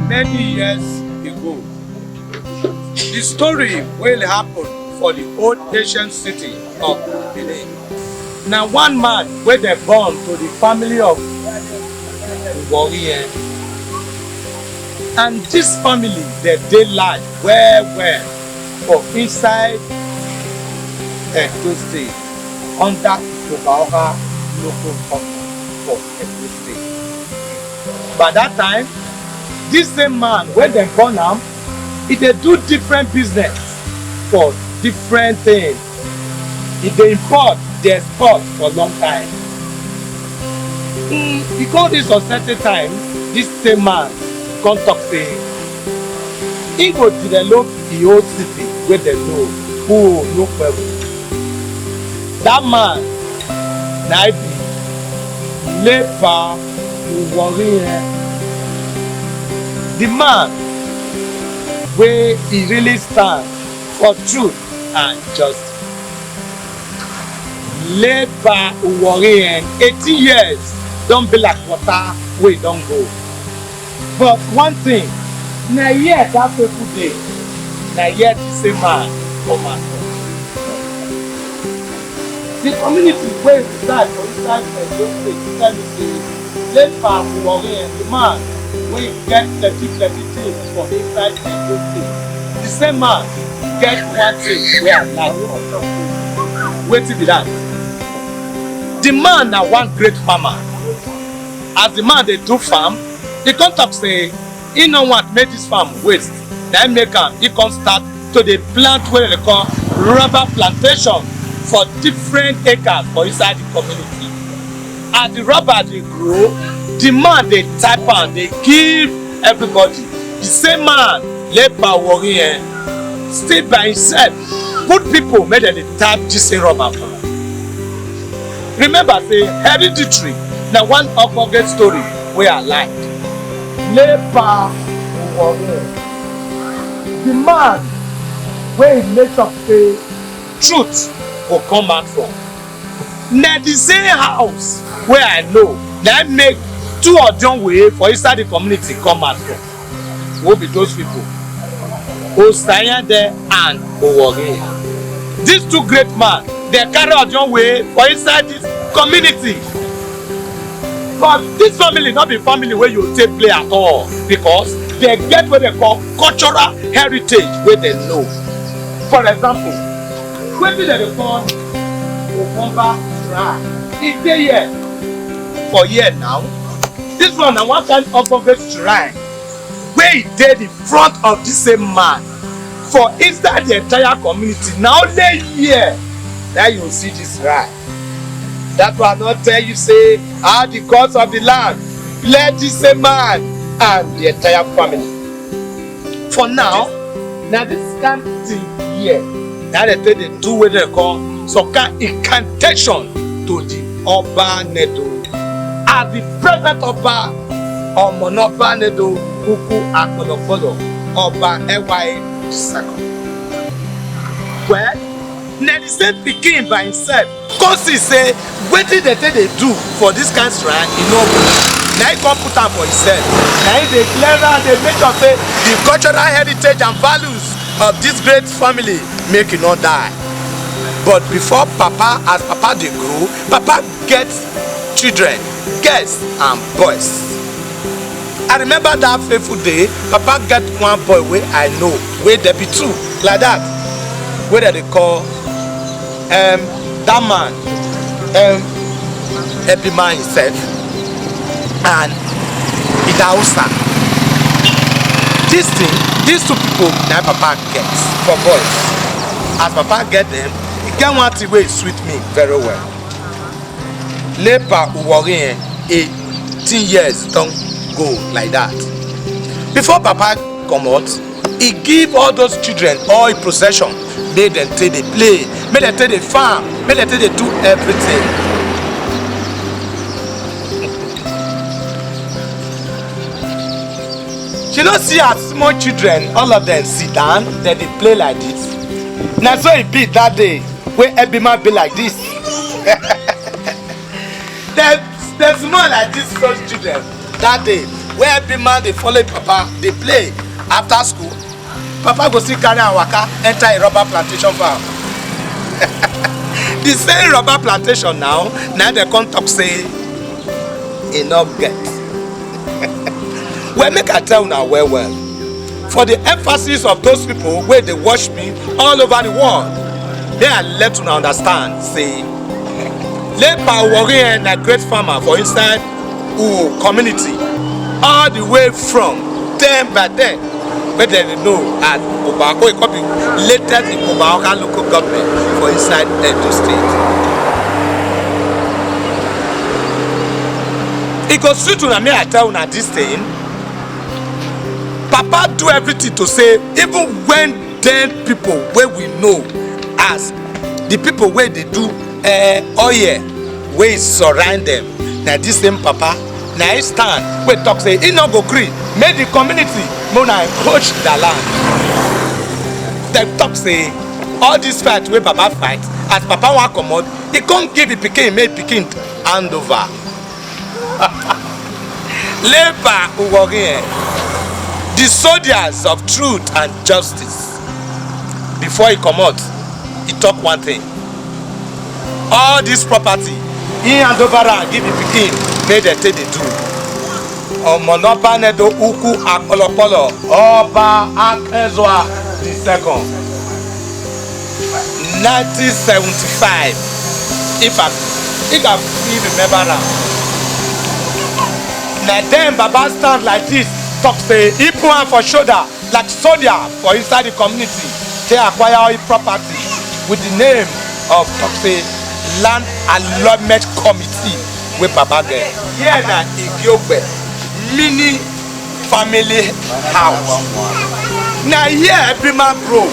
many years ago, the story will happen for the old ancient city of Benin. Now one man wey dem born to the family of Ogieyevbona, and this family dey life well for inside Edo State under Ogieyevbona local government for Edo State. By that time, this same man wey dem born am, he dey do different business for different things. He dey import, dey export for long time. Because this uncertain time, this same man come talk say he go develop the whole city wey dem know who no problem. That man na be Ukuse. The man wey he really stand for truth and justice. Ukuse, 18 years don be like water wey don go. But one thing, na here that people dey, na here the same man come out from. The community wey reside for inside Edo State tell me say Ukuse, the man wey get plenty things for inside Edo State, the same man get one thing wey I like. Wetin be that? The man na one great farmer. As the man dey do farm, he come talk say he no want make this farm waste. Na him make am, he come start to dey plant wey dem call rubber plantation for different acres for inside the community. As the rubber dey grow, the man dey type am, dey give everybody. The same man, Ukuse, stay by himself, put people make dem dey type this same rubber for am. Remember say hereditary na one Ogieyevbona story wey I like. Ukuse, the man wey make up say truth go come out from. Na the same house wey I know na make two Ogieyevbona for inside the community come out from. Who be those people? Aisomwan and Ukuse. These two great men, they carry Ogieyevbona for inside this community. But this family not be family where you take play at all, because they get what they call cultural heritage where they know. For example, when they call Ogieyevbona shrine, it's here for years now. This one na one kind of Ogieyevbona shrine where he did in front of the same man for inside the entire community. Now only here that you will see this shrine. That will not tell you say how the gods of the land let this same man and the entire family. For now, now this kind of thing here, now they do what they call some kind of incantation to the Oba Nedo. As the present Oba or Monoba Nedo Uku Akolofodo Oba Ewaye II. Well, now the same pikin by himself come see say wetin they do for this kind of shrine e no good. Na he come put am for himself. Na he dey clear am, dey make sure say the cultural heritage and values of this great family make e no die. But before papa, as papa dey grow, papa get children, girls and boys. I remember that fateful day, papa get one boy wey I know, wey there be two like that, wey they call that man Ebima himself and Idausa. This thing, these two people na papa gets for boys. As papa get them, he get one thing wey sweet me very well. Ukuse, 18 years don't go like that. Before papa come out, he give all those children all his possession. Make them take the play, make them take the farm, make them take the do everything. You don't see as small children, all of them sit down, then they play like this. Now so it be that day where Ebima be like this. There's more like this, those children. That day where every man dey follow papa dey play after school, papa go still carry am waka enter a rubber plantation farm. The same rubber plantation now dem come talk say e no get. Well, make I tell una well for the emphasis of those people wey dey watch me all over the world, may I let una understand say Lepa Ogieyevbona na great farmer for inside Uwo community, all the way from then by then, wey dem dey know as Obako Ikobi, latest in Obaka local government for inside Edo State. E go sweet una may I tell una this thing. Papa do everything to say, even when then people wey we know as the people wey dey do oil wey surround them, na this same papa na him stand wey talk say he no go gree make the community make una encroach their land. Dem talk say all this fight wey papa fight, as papa wan comot, he come give the pikin make pikin hand over. Lepa Ogieyevbona, the soldiers of truth and justice. Before he comot, he talk one thing. All this property, he hand over and give the pikin make dem take dey do. Omonoba Nedo Uku Akpolopolo Oba Akezwa the second. 1975. If I remember now. Na then Baba stand like this, talk say he put am for shoulder like soldier for inside the community. They acquire all property with the name of talk say land allotment committee wey Baba get. Here na Ogieyevbona mini family house. Na here every man grow.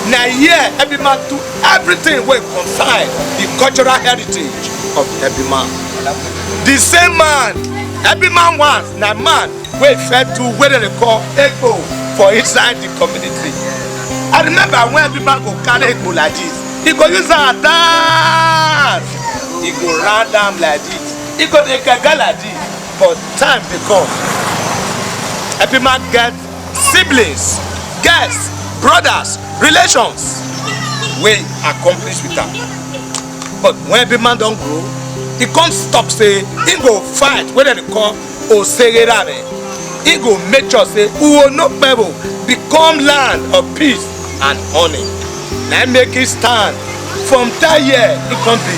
Na here every man do everything wey concern the cultural heritage of every man. The same man, every man wants na man wey fed to wey dem dey call Ego for inside the community. I remember when every man go carry Ego like this, he go use am dance. He go round am like this. He go dey gaga like this. But time dey come. Every man get siblings, guests, brothers, relations wey accomplish with am. But when every man don grow, he come stop say he go fight wey dem dey call Osererame. He go make sure say Uwo no Pebo become land of peace and honey. Na make him stand. From that year, he come be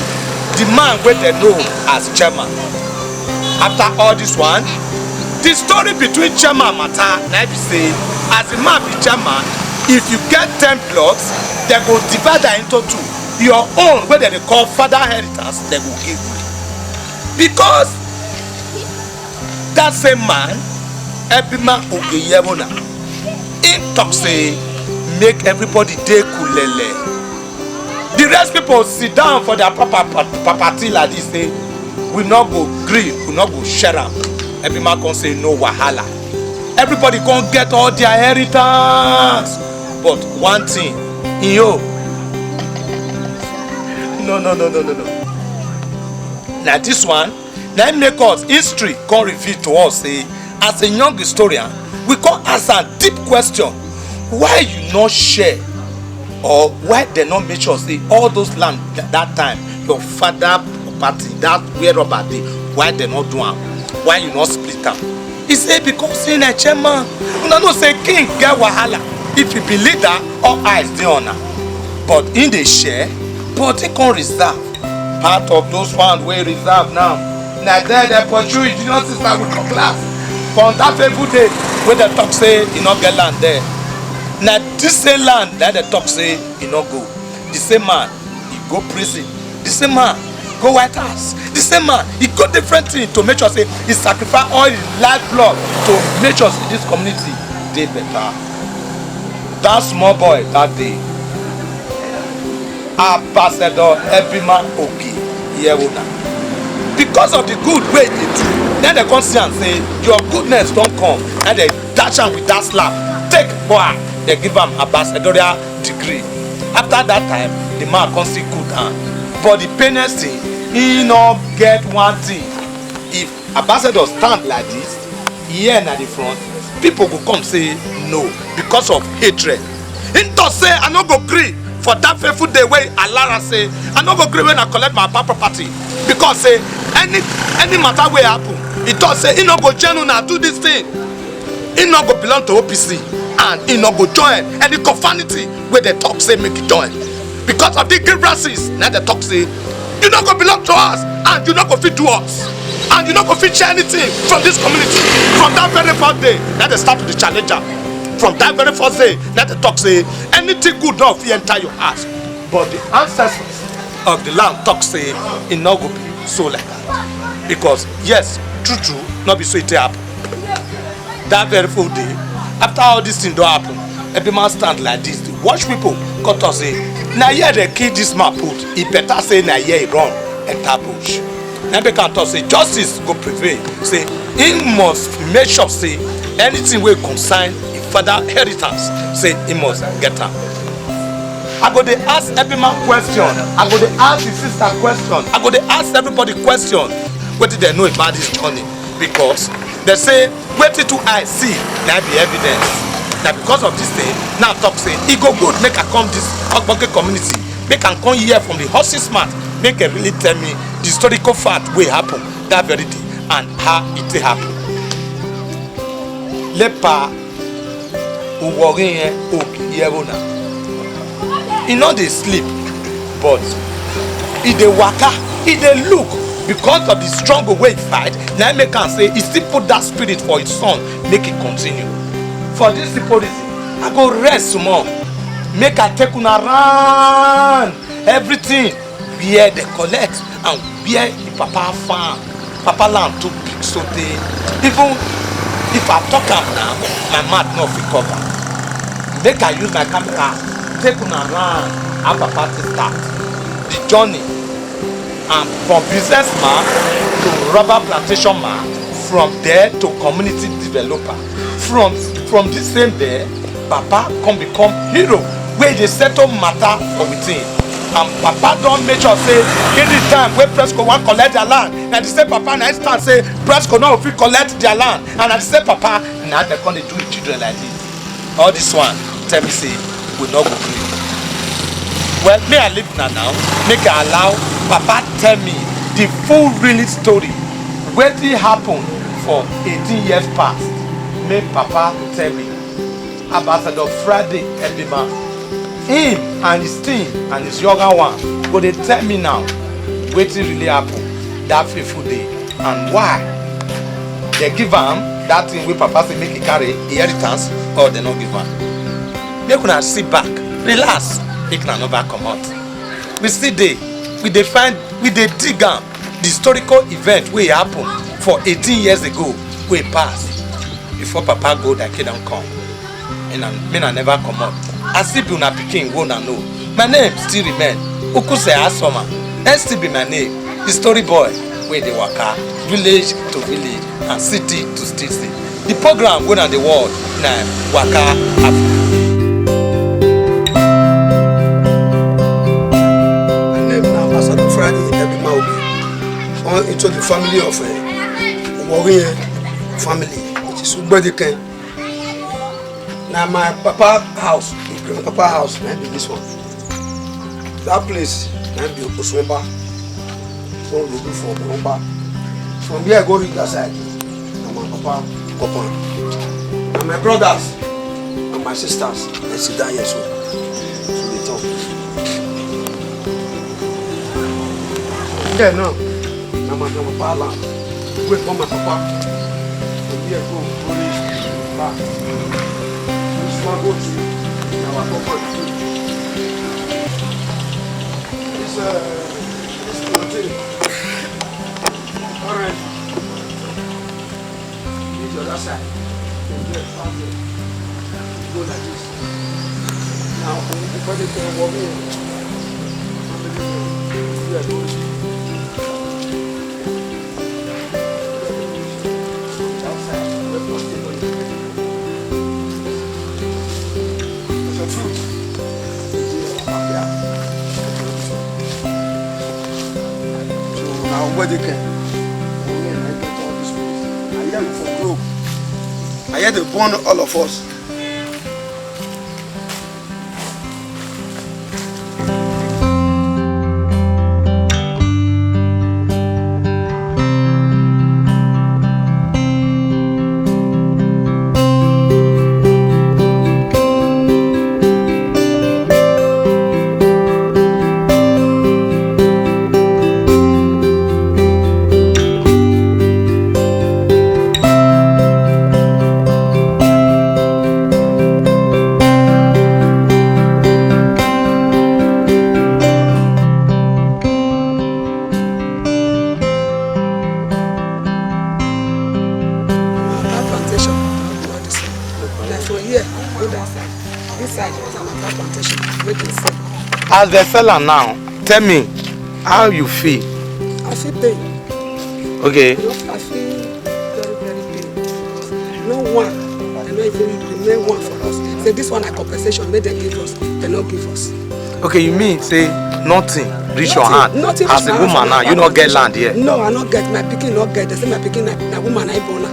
the man wey dem know as chairman. After all this one, the story between chairman matter na be say as the man be chairman, if you get 10 plots, they go divide that into 2. Your own wey dem dey call father inheritance, they go give you. Because that same man, Ogieyevbona, he talk say make everybody dey kulele. The rest people sit down for their property like this, say we no go gree, we no go share am. Every man come say no wahala. Everybody come get all their inheritance. But one thing, no. Now this one, now make us history come reveal to us say, as a young historian, we come answer deep question. Why you not share, or why they not make sure say all those land that time your father property that where rubber dey, why they not do am? Why you not split am? He say because in a chairman, una know say king get wahala. If you believe that, all eyes dey on am. But in the share, but he can reserve. Part of those funds wey reserve now. Na there they pursue his junior sister with her class. From that fateful day wey they talk say he not get land there. Na this same land that they talk say he not go. The same man, he go prison. The same man go White House. The same man, he go different thing to make sure say he sacrifice all his lifeblood to make sure say this community dey better. That small boy that day, Ambassador Ogieyevbona, because of the good way they do, then they come see and say your goodness don't come, and they dash am with that slap. Take boy, they give am ambassadorial degree. After that time, the man come see good hand. But the painest thing, he no get one thing. If ambassador stand like this, here na the front, people go come say no because of hatred. Him talk say I no go gree for that faithful day wey Alara say I no go gree when I collect my papa property because say any matter wey happen, he talk say he no go join una do this thing. He no go belong to OPC and he no go join any conformity wey they talk say make he join because of the grievances. Now they talk say you no go belong to us and you no go fit do us and you no go fit share anything from this community. From that very first day, now they start with the challenger. From that very first day, now they talk say anything good not fit enter your house. But the ancestors of the land talk say it no go be so like that because yes, true, not be so it happen. That very full day, after all this thing don't happen, every man stand like this. The watch people cut us say, now here they kill this man put. He better say now here he run enter bush. Now they can talk say justice go prevail. Say he must make sure say anything will consign his father inheritance. Say he must get am. I go dey ask every man question. I go dey ask his sister question. I go dey ask everybody question. What did they know about this journey? Because they say wetin two eyes see na be evidence. Na because of this thing now talk say e go good make I come this Ogbonge community, make I come hear from the horse's mouth, make I really tell me the historical fact wey happen that very day and how it happen. Lepa Ogieyevbona, he no dey sleep but he dey waka, he dey look. Because of the struggle wey he fight, now make am say he still put that spirit for his son, make it continue. For this policy, I go rest small, make I take una round everything where they collect and where the papa farm, papa land too big so they even if I talk am now, my mouth no fit cover. Make I use my camera, take una round how papa to start the journey. And from businessman to rubber plantation man, from there to community developer, from the same day, Papa come become hero where they settle matter for within. And Papa don't make sure say any time where Presco want collect their land, and the same Papa now start say Presco now fit collect their land, and at the same Papa now they come dey do the children like this. All this one tell me say we not go green. Well, may I leave now, make I allow Papa tell me the full real story. Wetin happen for 18 years past. Make Papa tell me. Ambassador Friday Ebima, him and his team and his younger one go dey tell me now wetin really happen that fateful day and why they give am that thing wey Papa say make he carry inheritance or they no give am. Make una sit back, relax. Make na never come out. We still dey, we dey find, we dey dig am the historical event wey happen for 18 years ago wey pass before Papa go that kid don come. And me na never come out. I still be una pikin wey una know. My name still remain Ukuse Aisomwan. That still be my name. The story boy wey dey waka village to village and city to city. The program wey na the world na Waka Africa. Into the family of Ogieyevbona family, which is Ukuse. Now my papa house, my papa house, might be this one. That place might be Ukuse. What we do for Bomba. From here I go reach that side. Now my papa come on. And my brothers and my sisters, they sit down here so they talk. Yeah, no. I'm a pala. Wait for my papa. And here go back. This one go to our papa. This thing. Alright. This is the other side. Go like this. Now, when they can walk in, we are going. Where they can. I get all this place. I am for group. I hear they born all of us. As the seller now, tell me how you feel. I feel pain. Okay. I feel very, very pain. No one, they don't even remain one for us. Say this one like compensation, make them give us, they not give us. Okay, you mean say nothing reach your hand? Nothing as a woman now, you not get land here. No, I not get my picking, not get. They say my picking, na woman Ogieyevbona.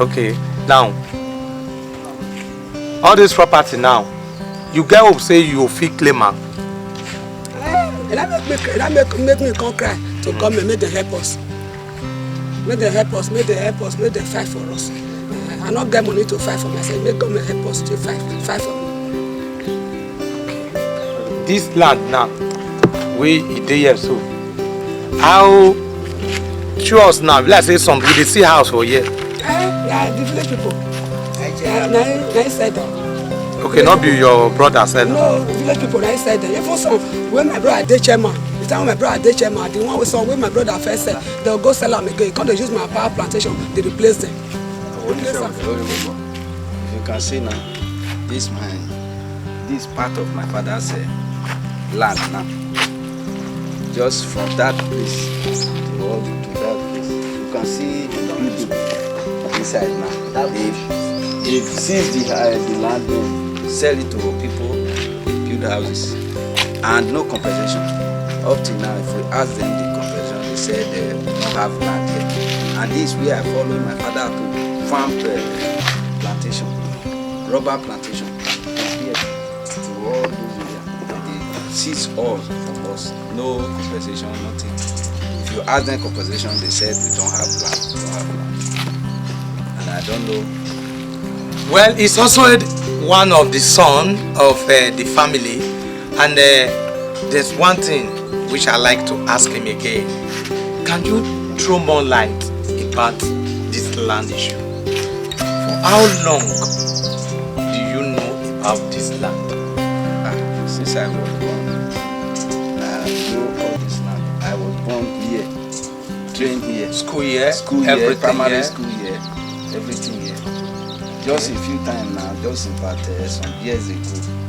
Okay, now all this property now. You get up say you feel claim am. That make me come cry to come and make them help us. Make them help us, make them help us, make them fight for us. I not get money to fight for myself. Make government help us to fight for me. This land now, we it here so. How show us now? Let's say some we see house for here. Yeah, the village people. Nice said that. Okay, not be your brother said. No, village people I said that. Even some when my brother dey chairman, the time when my brother dey chairman, the one with some when my brother first said, they'll go sell them again. Because they use my power plantation, they replace them. If you can see now, this part of my father's land now. Just from that place to that place, you can see the building inside now. They've seized the land. Sell it to people, build houses, and no compensation. Up till now, if we ask them the compensation, they said they don't have land yet. And this way I follow my father to farm plantation, rubber plantation. Here to all those areas, they seize all from us. No compensation, nothing. If you ask them compensation, they said we don't have land, we don't have land. And I don't know. Well, it's also one of the son of the family, and there's one thing which I like to ask him again. Can you throw more light about this land issue? For how long do you know about this land? Since I was born, I know all this land. I was born here, trained here. School year, primary here. School year, everything here. Just a few times now, just about some years ago,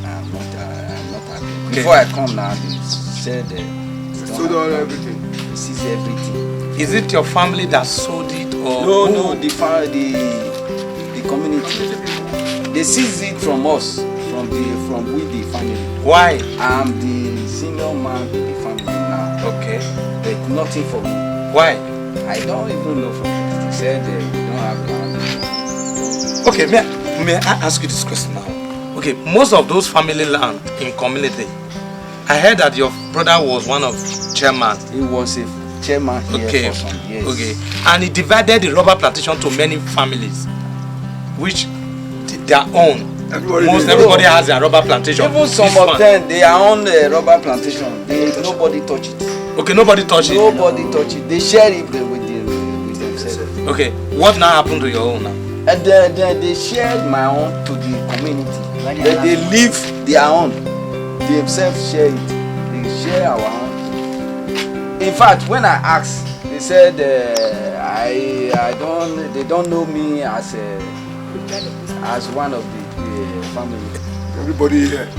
I'm not happy. Okay. Before I come now, they said Sold all everything. They seized everything. Is it your family that sold it or? No, the community. They seized it from us, from the family. Why? I'm the senior man in the family now. Okay. But nothing for me. Why? I don't even know from them. They said we don't have land. Okay, may I ask you this question now? Okay, most of those family land in community, I heard that your brother was one of chairman. He was a chairman here for some years. Okay, and he divided the rubber plantation to many families, which their own. Everybody has their rubber plantation. Even some of them, they own rubber plantation. Nobody touch it. Okay, nobody touch it. Nobody touch it. They share it with themselves. Okay, what now happened to your own now? And they shared my own to the community. They leave their own. They themselves share it. They share our own. In fact, when I asked, they said they don't know me as one of the family. Everybody here.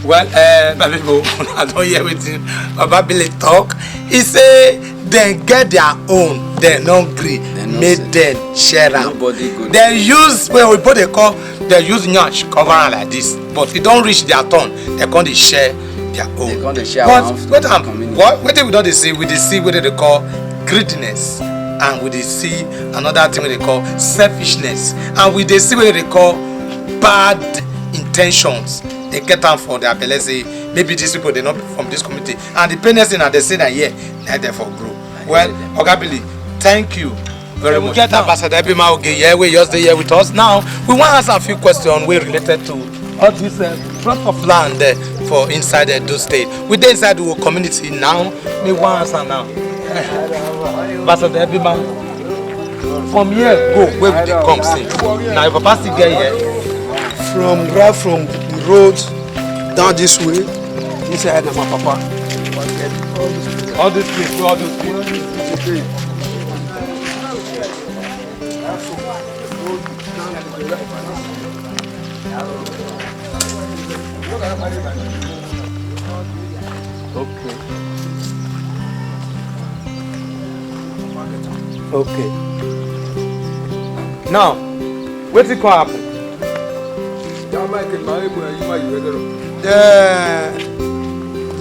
Well, I don't hear everything. Baba Billy talk. He say they get their own. They no agree. Make them share am. They use we put they call. They use nyash cover am like this, but it don't reach their turn. They can't they share their own. They can't they share but our own. What we don't they see? We they see what they call greediness. and we dey see another thing wey dey call selfishness, and we dey see what they call bad intentions. They get am for their belle say maybe these people dey not from this community, and the plainest thing na they say that yeah, na therefore grow. Well, Oga Billy, thank you very much. We get Ambassador Ebima Ogieyebona wey just dey here with us now. We wan ask a few questions wey related to all this plot of land for inside Edo State. We dey inside the community now. Me wan answer now. Ambassador Ebima, from here go where we dey come see. Now your papa still get here. From the road down this way, inside na my papa. All this place, all those people. Okay. Now, wetin come happen? The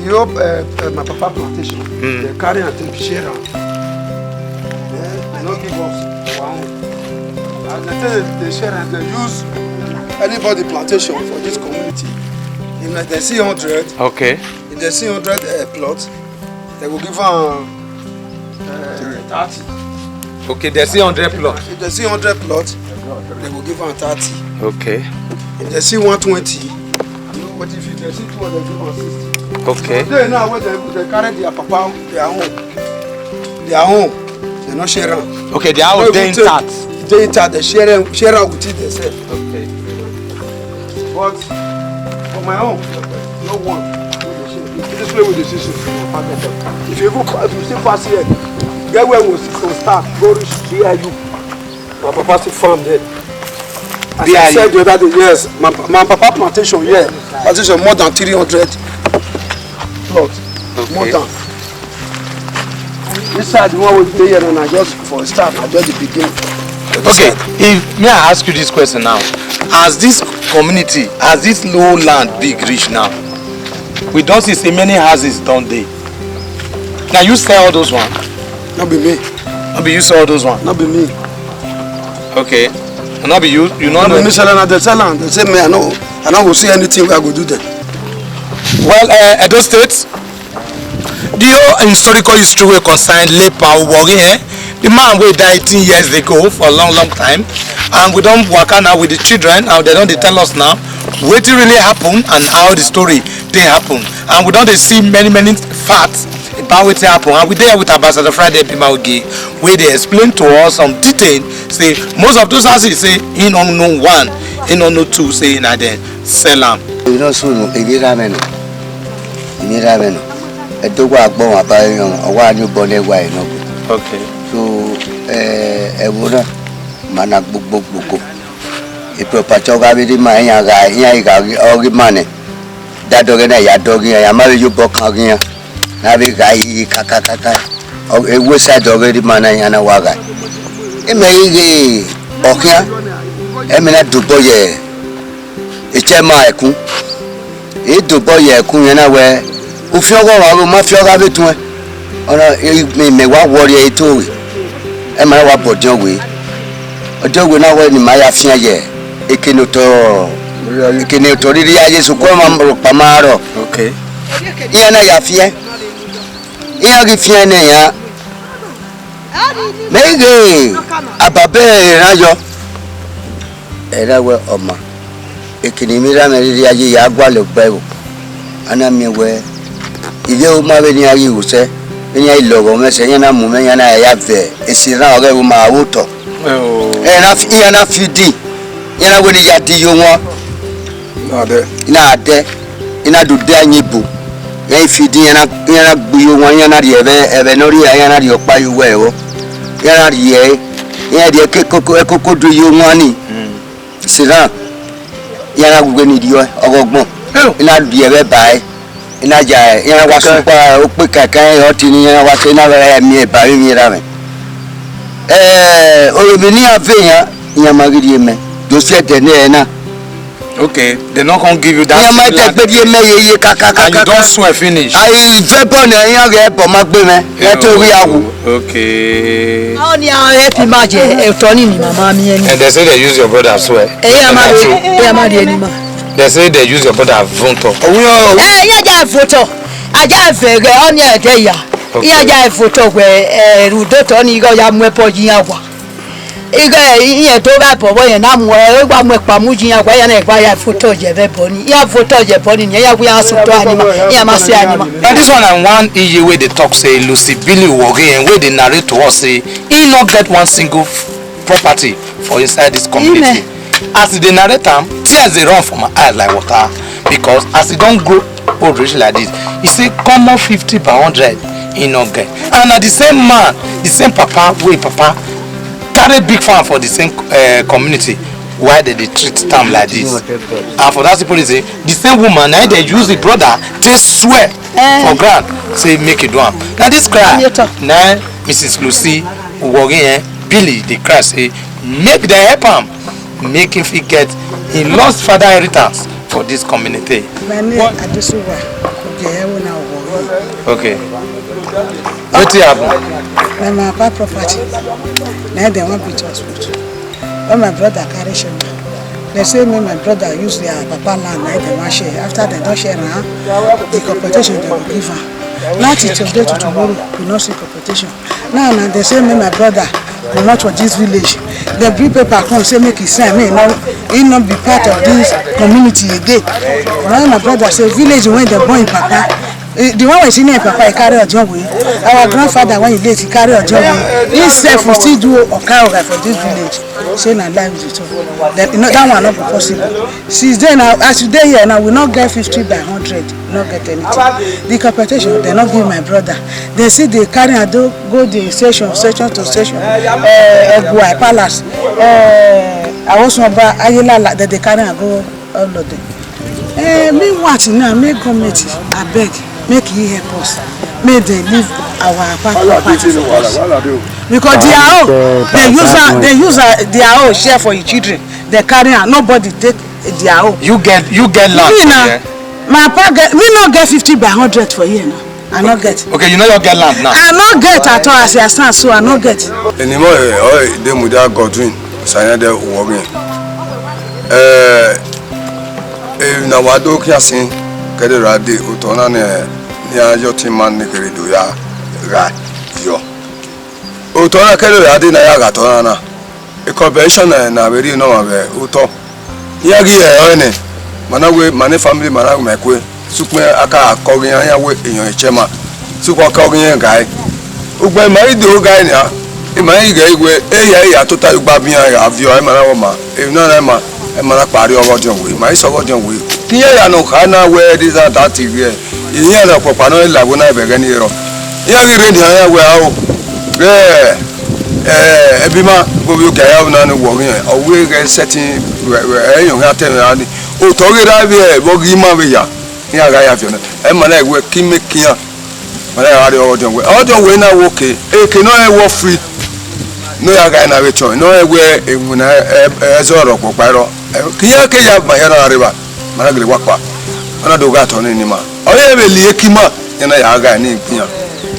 hope my papa plantation. They carry and take share am. They no give us our own. And they share and they use anybody plantation for this community. If they see 100, Okay. if they see 100 plots, they will give am 30. Okay, they see 100 plots. If they see 100 plots, they will give am 30. Okay. If they see 120, but if they see 200, they give am 60. Okay. They now when they carry their papa, their home, they not share am. Okay, they are they intact. They intact, they share am with it themselves. Okay. But for my own, no one. This way with the system. If you go, if you see pass here, get where we start, go reach BIU. My papa still farm there. As I said the other day, yes, my papa plantation here, plantation more than 300 plots. Okay. More than. This side, the one we stay here, and I just for a start, I just the beginning. Okay, if may I ask you this question now? As this community, as this low land big reach now, we don't see many houses down there. Now you sell all those ones? Not be me. Not be you sell all those ones? Not be me. Okay. And not be you not know. Not be me selling, they sell land. They say me, I don't go see anything where I go do there. Well, Edo State, the whole historical history will concern Lepa Uwori, the man wey die 18 years ago for a long time, and we don't work out now with the children, and they don't tell us now what really happened and how the story they happen, and we don't see many facts about what happened, and we there with Ambassador Friday Bimaugi, where they explain to us some detail. Say most of those houses say he don't know one, he don't know two, say na then sell them. You know soon, Okay. So, Ebona, mana buko. Ipo pachoga bidi maya ga, ogi mane. Dadoge na ya dogi ya mari you bokagia. Na bi ga yi kaka. Ewe sa doge di mana yana waga. Ege okia. Emena duboye. Ichema ekun. Duboye ekun yana we. Ufiogo wa ma fioga betun. Ona me wa worry eto e ma wa bodin we ojo we na we ni ma ya fian ye ekene to ri aye so ko ma pa ma ro. Okay. Iya na ya fian iya gi fian ne ya mege ababe rajo era we oma ekene mi ra me ri aye ya gwa le gbe o ana mi we ile o ma be ni aye use enya ilogo mese yana mume yana ya ve esira oge wo ma wuto na fidi yana we ni ya di yo won na de ina do de anyibu ya fidi yana gbu yo won yana ri ebe no ri yana ri opa yo we wo yana ri yana di ekoko do yo won ni sira yana gbe ni di ogogbon ina di ebe bai ina ja ina wa supa o pe kankan o ti ni ina wa se na mi e ba mi ra me o mi ni afe yan yan magidi me do se de ne na Okay, they not gonna give you that. Yeah, my take baby me kaka. And you don't swear finish. I vapor na yan get for my gbe me. E to ri awu. Okay. How ni happy maje e to ni mama mi eni. And they say they use your brother swear. Yeah, ma de ni ma. They say they use your brother vonto. Yeah, ja voto. Aja fere oni e de ya. Yeah, ja voto we rudo to ni go ya mu epo yin awa. Iye to ba bobo yen na mu e gba mu pa mu jin agba ya na gba ya photo je be boni ya photo je boni ni ya gba so to anima ya ma se anima. And this one and one eye wey dey talk say Lucy Billy Ogieyevbona wey dey narrate to us say he not get one single property for inside this community. As he dey narrate am, tears dey run from my eyes like water because as he don grow old reach like this, he say common 50 per 100 he not get. And na the same man, the same papa wey papa carry big farm for the same community. Why they treat them like this? And for that people say the same woman now they use the brother to swear for ground say make it do am. Now this cry now Mrs. Lucy Ogieyevbona Billy the cry say make the help am make him fit get he lost father inheritance for this community. Okay. What happened? My papa property. Now they want me to hospital. When my brother carry share, they say me my brother use their papa land. Now they want share. After they don't share, the competition they will give her. Now till today to tomorrow, we not see competition. Now they say me my brother will not for this village. The bring paper come say make he sign me. Now he not be part of this community again. Now my brother say village when they born papa. The one we see near papa he carry Ojo way. Our grandfather when he late he carry Ojo way. He self will still do Oka for this village. Say na life is so. That one not be possible. Since then now as today here now we not get 50 by 100. Not get anything. The competition they not give my brother. They see they carry and go the station to station. Egua Palace. Aisomwan Ayela that they carry and go all of them. Me what now? Me government I beg. Make he help us. Make they leave our property for us. Because they use their own share for your children. They carry and nobody take their own. You get land. Me now, my papa get me not get 50 by 100 for here now. I not get. Okay, you know you get land now. I not get at all as I stand, so I not get. Anymore, they muda Godwin, Sayade Ogieyevbona. Na wado kiasin kede rade utona ne ya yoti man ne kere do ya ga yo utona kede rade na ya ga tona na e convention na very no ma be uto ya gi e ene mana we mane family mana me kwe sukwe aka akogi ya we eyan echema sukwa akogi ya ga ugbe mari do ga ni a e mari ga igwe e ya tota ugba bi ya avio e mana wo ma e no na ma e mana pari owo jon we mari so wo jon we kiye ya no kana we this and that here iye na popa no la bo na be ga ni ro ya gi re ni ya we awo ebi ma go bi ga ya na no wo yen o we ga setting e yon ha ten ani o to gi ra bi e bo gi ma be ya ga ya fi na e mana e we ki me kiya mana ya ri owo jon we na wo ke e ke no e wo free no ya ga na we chon no e we e mu na e zo ro popa ro kiya ke ya ba ya na riba mana gele wakwa ona do ga to ni ma oye be li ekima yana ya ga ni pian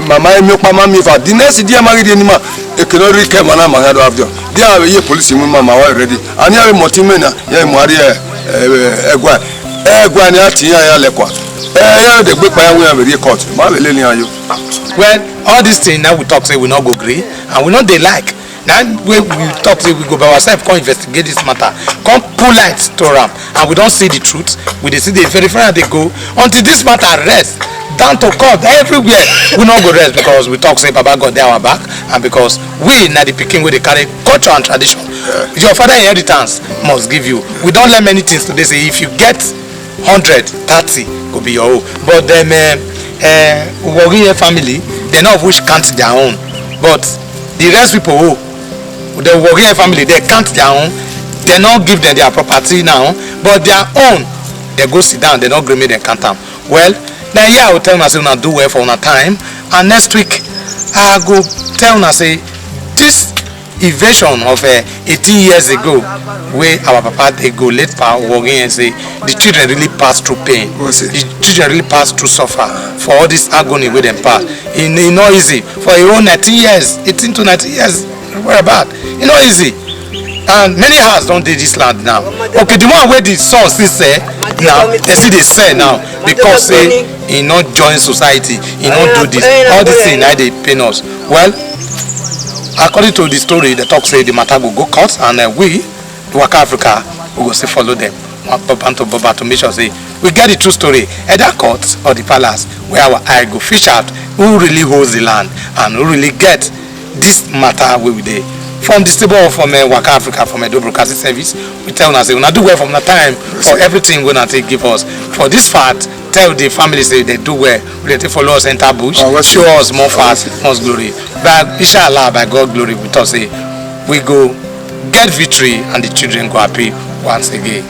mama emi pa mama mi fa the next day ma gidi ni ma e keno ri ke mana ma do after dia ye police mu mama wa ready ani ave motimena ya mu ari egwa ni ati ya lekwa ya de gbe pa ya we be court ma be le ni ayo. Well, all this thing now we talk say we not go gree and we not they like. Now we talk say we go by ourselves, come investigate this matter, come pull light to ram, and we don't see the truth. We dey see the verify and they go until this matter rest down to court everywhere. We not go rest because we talk say Baba God dey our back, and because we na the pikin wey dey carry culture and tradition. Your father inheritance must give you. We don't learn many things today. Say if you get 100, 30 go be your own. But them Ogieyevbona family, they know which count their own. But the rest people the Ogieyevbona family, they count their own. They not give them their property now, but their own they go sit down. They not agree me they count them. Well, now yeah, I will tell una say una do well for una time, and next week I go tell una say this invasion of 18 years ago, where our papa they go late power walking and say the children really pass through pain. The children really pass through suffer for all this agony with them pass. It's not easy for your own 19 years, 18 to 19 years. What about? It's not easy. And many houses don't do this land now. Okay, the one where the son still say now, they see they say now because say he not join society, he not do this. All these things now they pain us. Well, according to the story, the talk say the matter will go court, and we, Waka Africa, we will say follow them. To make sure say we get the true story at that court or the palace where our eye go fish out who really holds the land and who really get this matter where we dey. From this table from Waka Africa, from Edo Broadcasting Service, we tell us say we do well from the time for everything we take give us. For this part, tell the family say they do well. We they follow us enter bush, show us more fast, more glory. But inshallah, by God glory, we talk say we go get victory and the children go happy once again.